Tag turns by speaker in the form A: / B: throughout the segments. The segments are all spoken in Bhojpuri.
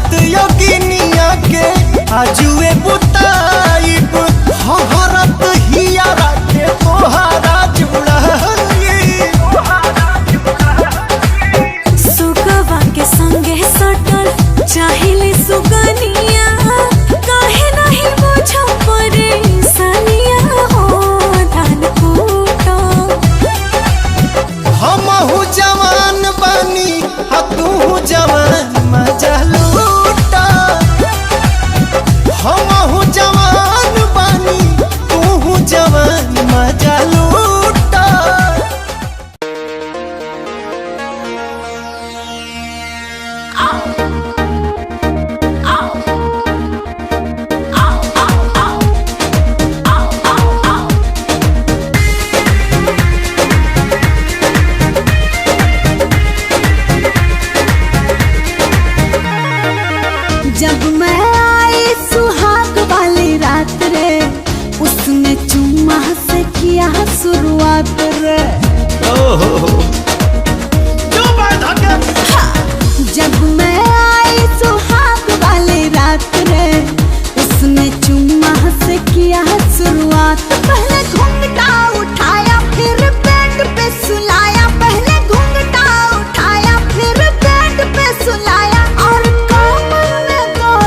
A: रात योगिनिया के आजुए बुताइब हरत हियारा के तोहारा जुड़ाई।
B: सुगवा के संगे सटल चाहिले सुगनिया काहे नहीं बुझो परेशानिया हो धान कूटा।
A: हमहू जवान बानी हा तू जवान मजा लूटा। हमहू जवान बानी तू जवान मजा लूटा।
B: जब मैं आई सुहाग वाली रात रे उसने चुम्मा से किया शुरुआत रे। जब मैं आई सुहाग वाली रात रे उसने चुम्मा से किया शुरुआत। पहले घूंघटा उठाया फिर बेड पे सुलाया। पहले घूंघटा उठाया फिर बेड पे सुलाया और कमर में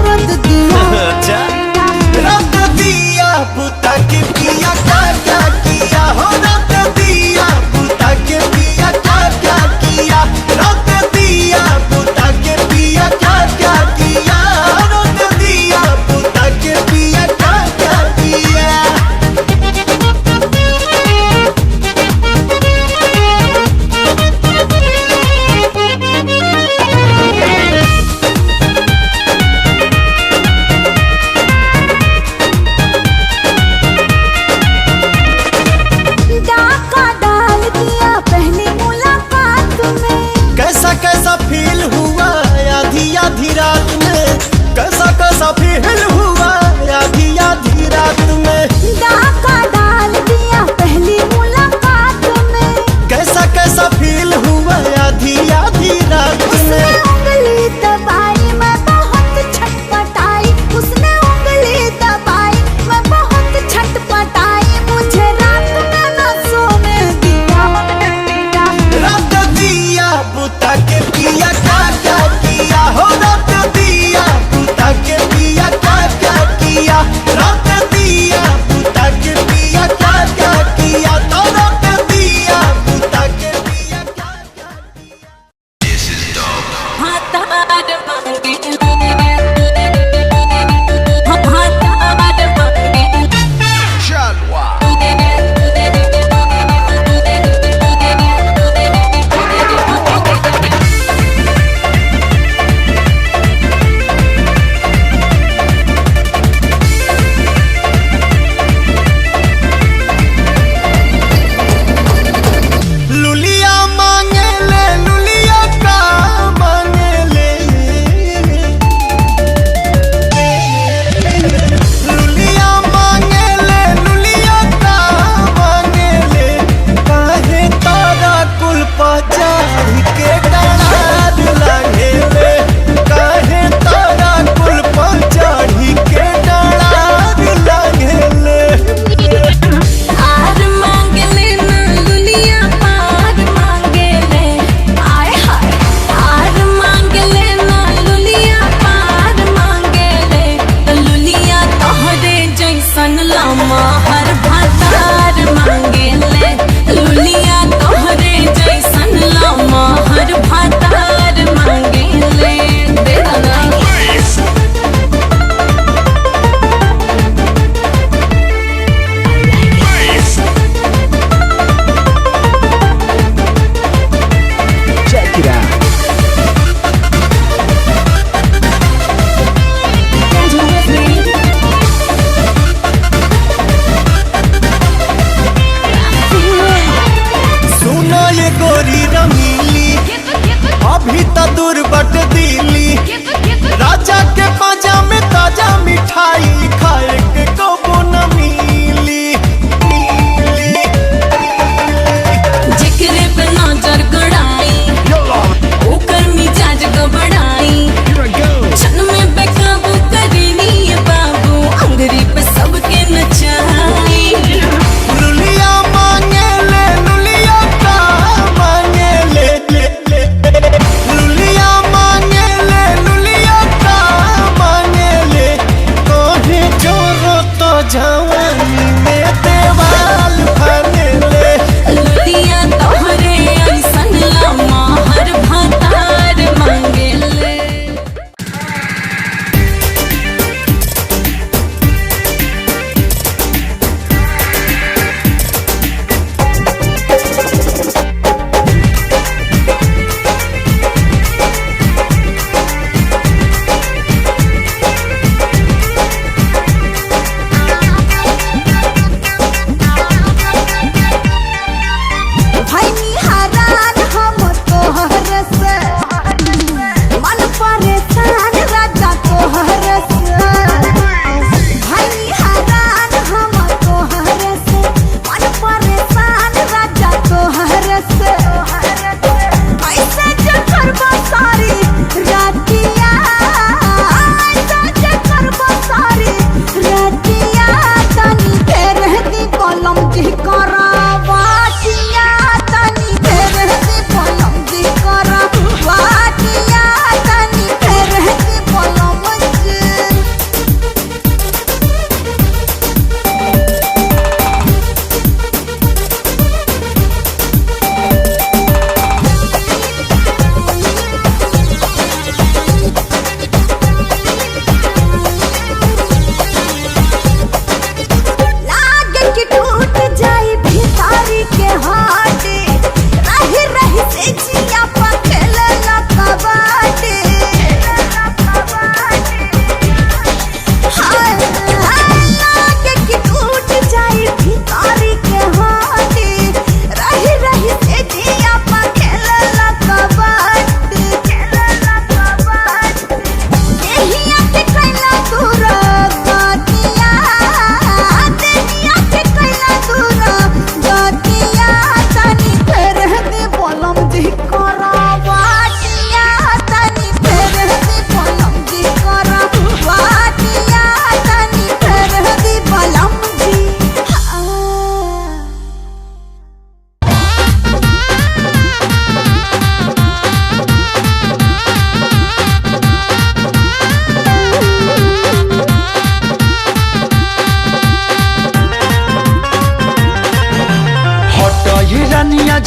B: दर्द दिया।
A: रत दिया बुता के पिया क्या क्या किया हो। रत दिया बुता के पिया क्या क्या किया। रत दिया बुता के पिया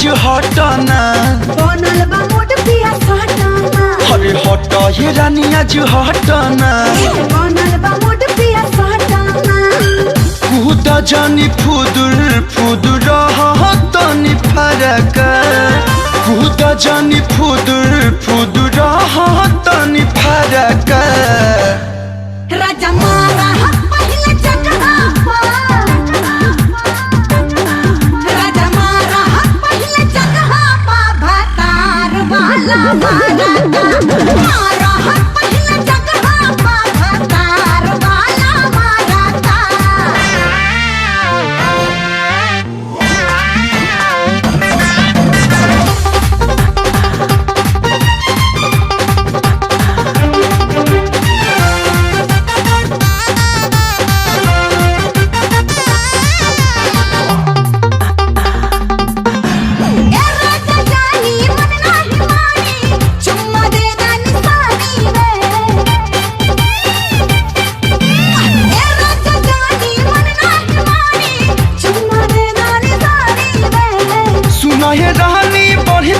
A: आज हटना
B: बनल बा मोट पिया साटाना
A: अरे हट ये रानी आज हटना
B: बनल बा मोट पिया साटाना
A: कूदा जानी फुदुर फुदुर तनी फरक कूदा जानी फुदुर फुदुर तनी फरक
B: राजा मारा पहले जगहा राजा मारा पहले जगहा भातार वाला मारा पहले जगहा भातार वाला मारा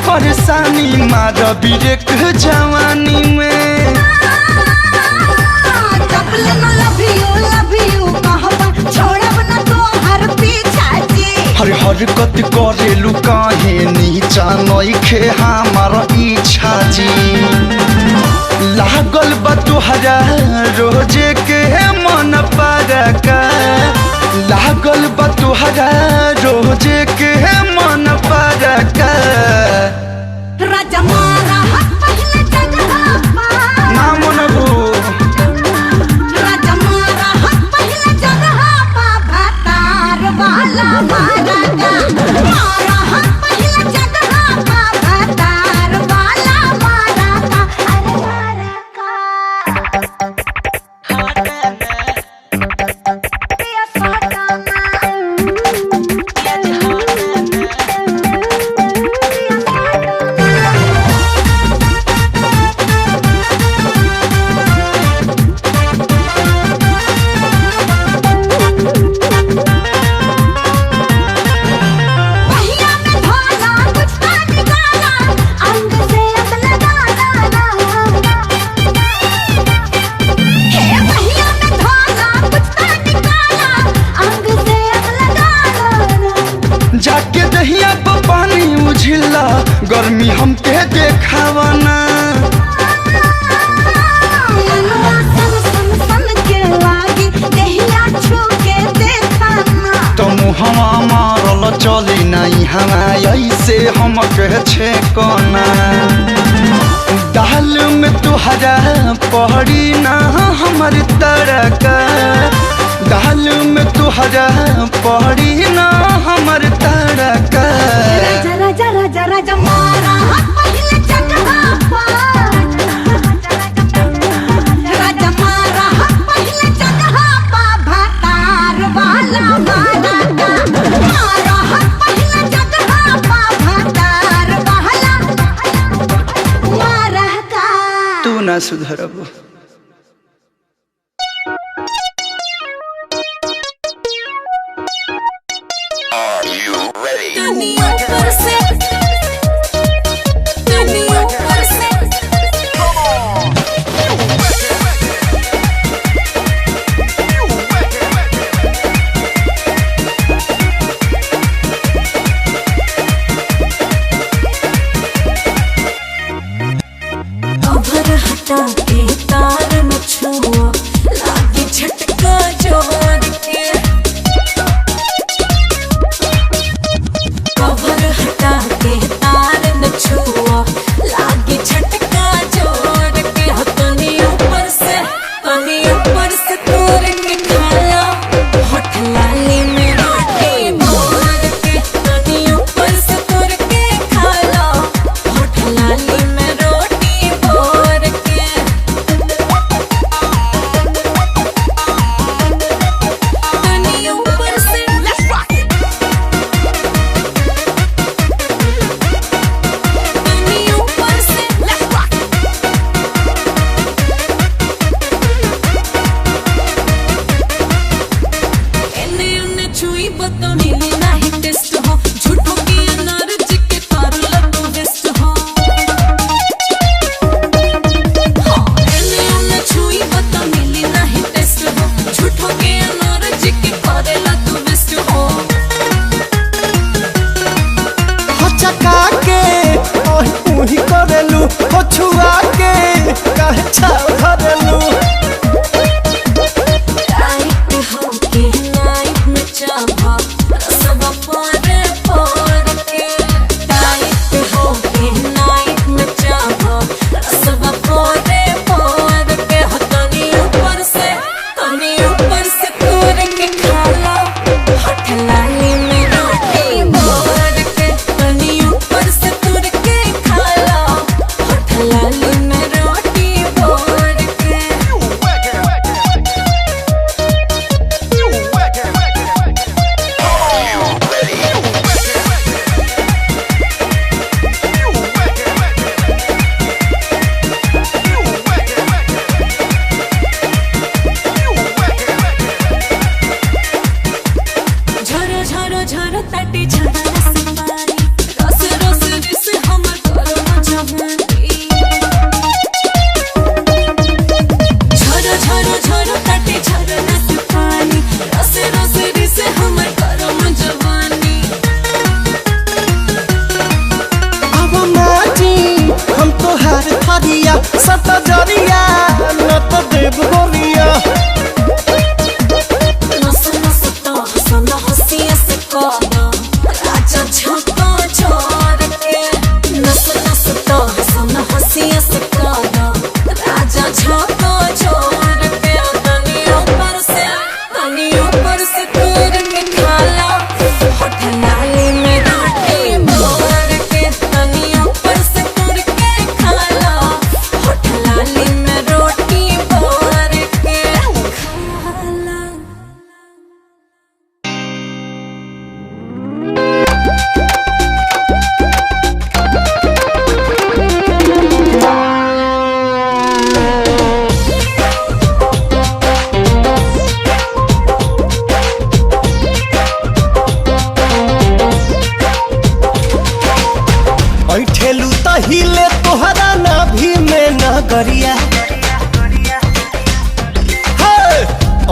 A: परेशानी मार बिरेक जवानी में हर हरकत करेलू काहे नीचा नइखे हमार इच्छा जी लागल बा तुहरा रोजे के मन परका लागल बा तुहरा रोजे के मन परका
B: राजा मारा पहले जगहा
A: ना मनबू
B: राजा मारा पहले जगहा भातार वाला मारा पहले जगहा भातार वाला मारा अरे मारा पिया साटाना
A: जाके दहिया पर पानी उझिला गर्मी हमके देखावना तो मुहवा मारल चली नहीं हवा ऐसे हमके छेकना दाल में तुहरा पहड़ी ना हमर तरका दाल में तुहरा पहड़ी ना हमर तरका
B: राजा राजा राजा राजा मारा पहले जगहा राजा मारा पहले जगहा भातार वाला मारा पहले जगहा भातार वाला मारा
A: तू ना सुधरबू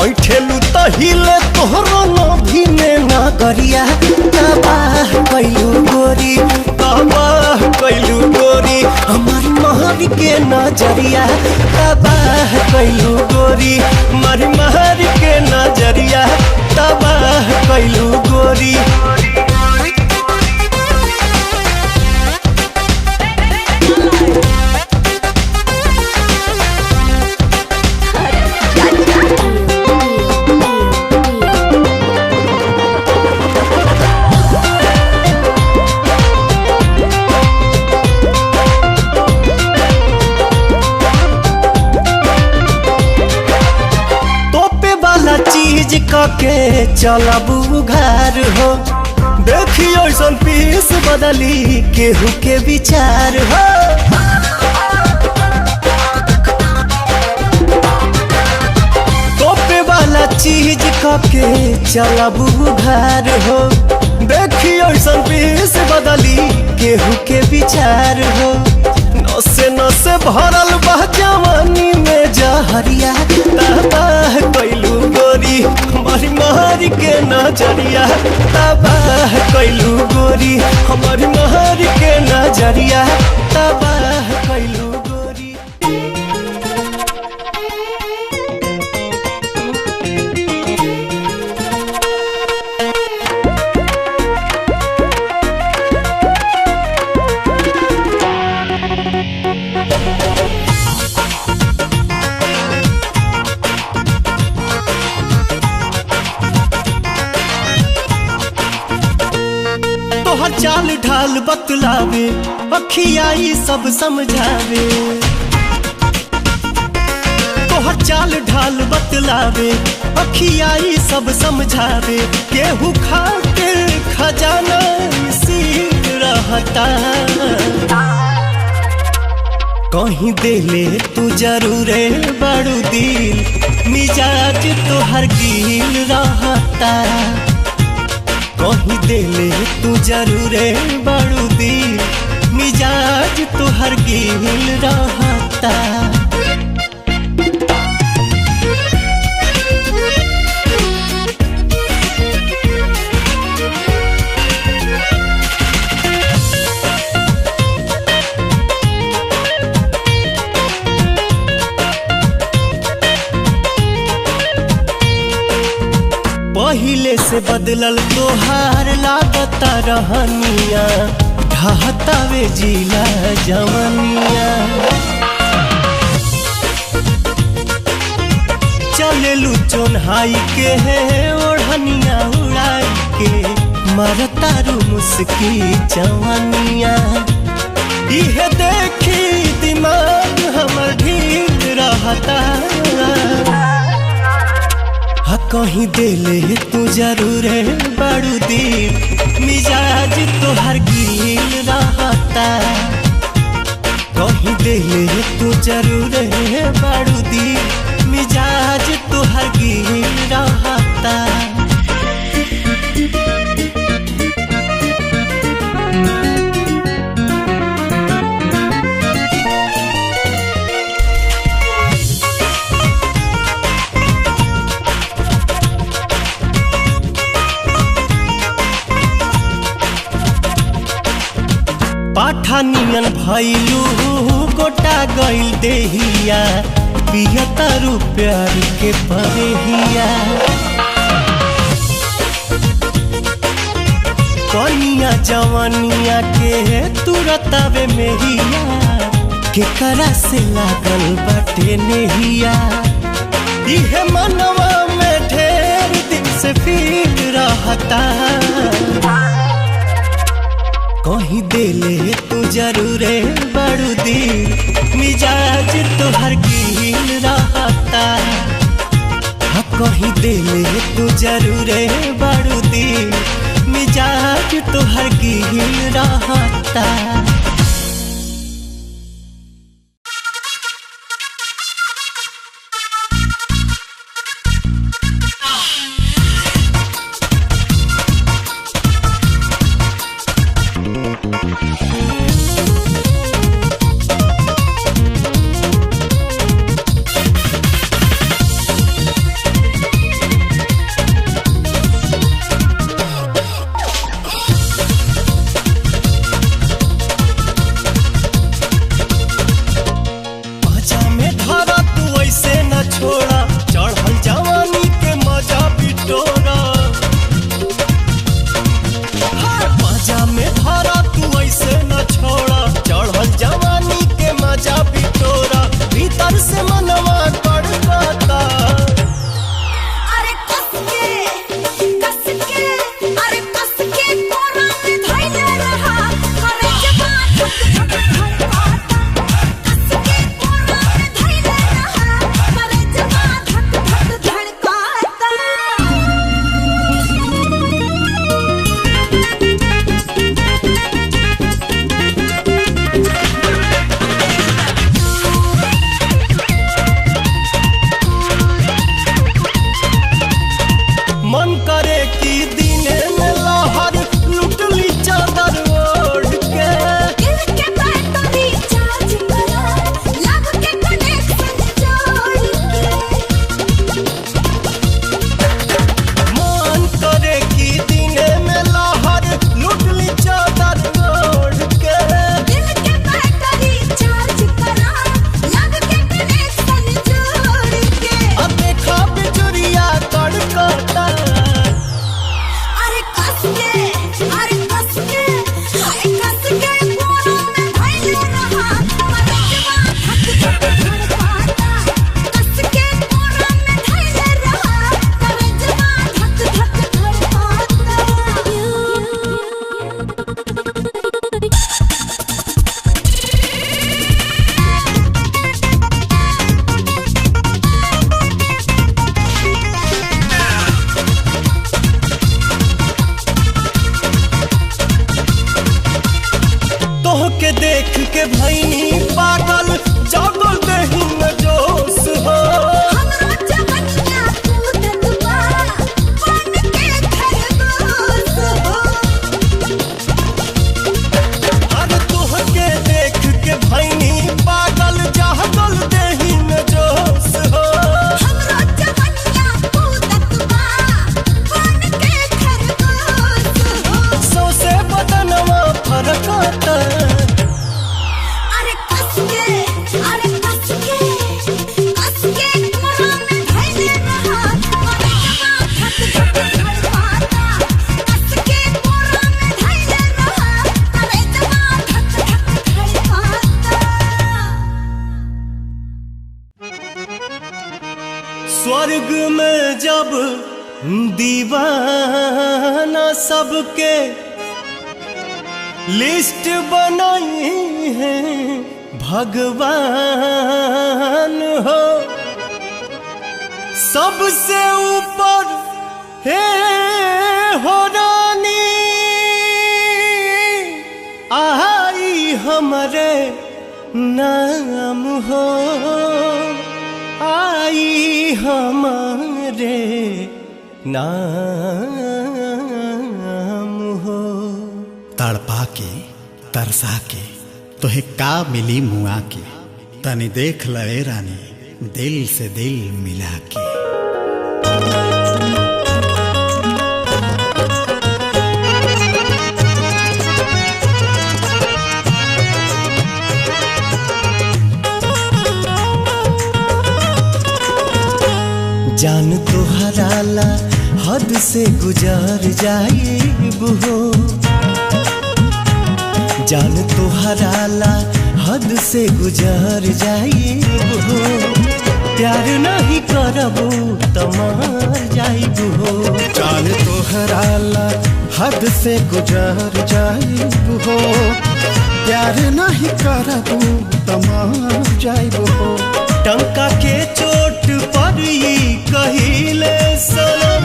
A: ऐठेलू तो हिले तोहरो नभी में नगरिया तबाह कैलू गोरी तबाह कैलू गोरी हमार महर के नजरिया तबाह कैलू गोरी हमारी महर के नजरिया तबाह कैलू गोरी चीज के चलबू घर हो देखियो ऐसन पीस बदली केहू के विचार हो तोपे वाला चीज के चलबू घर हो देखियो ऐसन पीस बदली केहू के विचार हो नसे नसे भरल बा जवानी में जहरिया तबाह कैलू गोरी हमारी महर के नजरिया तबाह कैलू गोरी हमारी महर के नजरिया तबाह कैलू गोरी तोहर चाल ढाल बतलावे अखियाई सब समझावे तोहर चाल ढाल बतलावे अखियाई सब समझावे केहू खातिर खजाना सीख रहता कहीं देले तू जरूरे बड़ू दिल मिजाज तोहर गिल रहता कहीं देले तू जरूरे बड़ू दिल मिजाज तोहर गिल रहता पहिले से बदलल तोहार लागता रहनिया ढहतावे जिला जवनिया चलेलू चोन्हाई के है ओढ़निया उड़ाई के मरतारू मुस्की जवनिया इहे देखी दिमाग हमर ढील रहता कहीं देले तू जरूरे बड़ू दिल मिजाज तोहर गिल रहता कहीं देले तू जरूरे बड़ू दिल मिजाज तोहर गिल रहता पाठानियन भैलू गोटा गइल देहिया पियतारू प्यार के परेहिया कनिया जवानिया के तुरतावे मेहिया केकरा से लागल बाटे नेहिया इहे मनवा में ढेर दिन से फील रहता कहीं देले तू जरूरे बड़ू दिल मिजाज तोहर गिल रहता कहीं देले तू जरूरे बड़ू दिल मिजाज तोहर गिल रहता युग में जब दीवाना सबके लिस्ट बनाई है भगवान हो, सबसे ऊपर है हो रानी आई हमारे नाम हो, आई हमारे नाम हो।
C: तड़पा के तरसा के तोहे का मिली मुआ के, तनी देख लए रानी दिल से दिल मिला के।
A: जान तोहरा ला हद से गुजर जाइब हो, जान तोहरा ला हद से गुजर जाइब हो, प्यार नहीं करबो त मर जाइब हो।
C: जान तोहरा ला हद से गुजर जाइब हो, प्यार नहीं करबू त मर जाइब हो।
A: टंका के चोट पर ही कहिले सनम,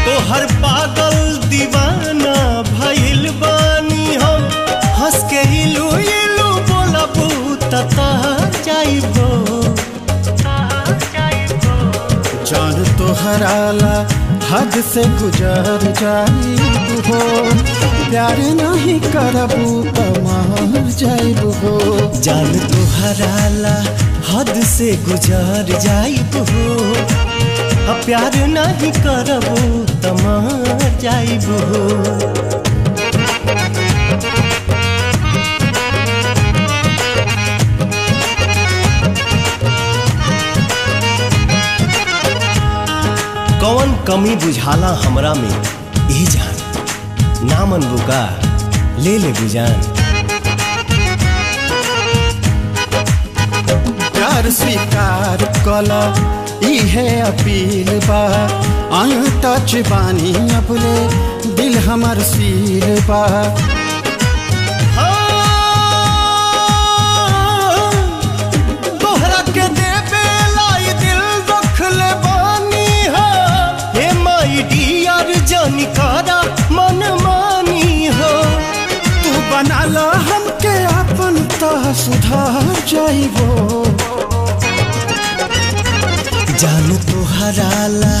A: तोहर पागल दीवाना भइल बानी हम, हंस के इलू इलू बोलबू त तहर जाइबो।
C: जान तोहरा ला हद से गुजर जाइब हो, प्यार नहीं करबू त मर जाइब हो।
A: जान तोहरा ला हद से गुजर जाइब हो, अब प्यार नहीं करबो त मर जाइब हो। कौन कमी बुझाला हमरा में ए जान, नामन बुका ले ले बुजान।
C: प्यार स्वीकार कला इहे अपील बा, टच बानी अपने दिल हमर सील बा।
A: तोहरा के देवे लाई दिल रख ले बानी हो, हे माई डियर जानी कारा मन मानी हो।
C: तू बना ला हमके अपन त सुधार जाइबो।
A: जान तोहरा ला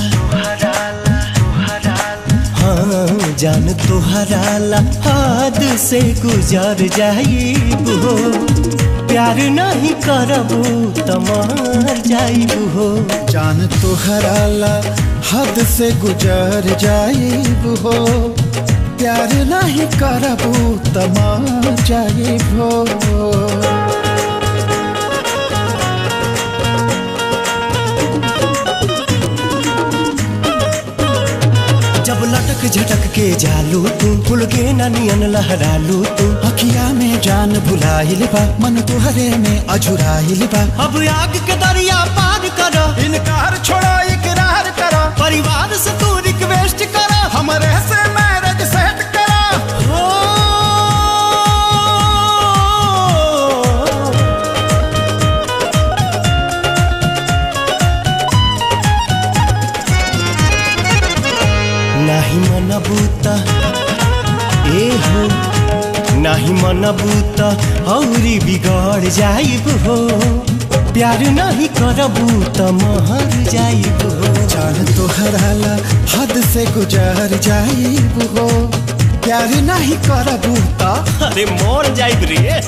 A: हाँ, जान तोहरा ला हद से गुजर जाइब हो, प्यार नहीं करबो त मर जाइब हो।
C: जान तोहरा ला हद से गुजर जाइब हो, प्यार नहीं करबू त मर जाइब हो।
A: जब लटक झटक के जालू तू, फुल के ननियन लहरालू तू,
C: अखिया में जान भुलाइल बा, मन तुहरे में अझुराइल बा।
A: अब आग के दरिया पार कर,
C: इनकार छोड़ा इकरार करा,
A: परिवार से तू रिक्वेस्ट कर,
C: हमरे से मैरिज सेट करा।
A: हो नाही मनबूता ए हो, नाही मनबूता औरी बिगड़ जाइब हो, प्यार नहीं करबू त मर जाइब हो।
C: जान तोहरा ला हद से गुजर जाइब हो, प्यार नहीं करबू त
A: अरे मर जाइब रे।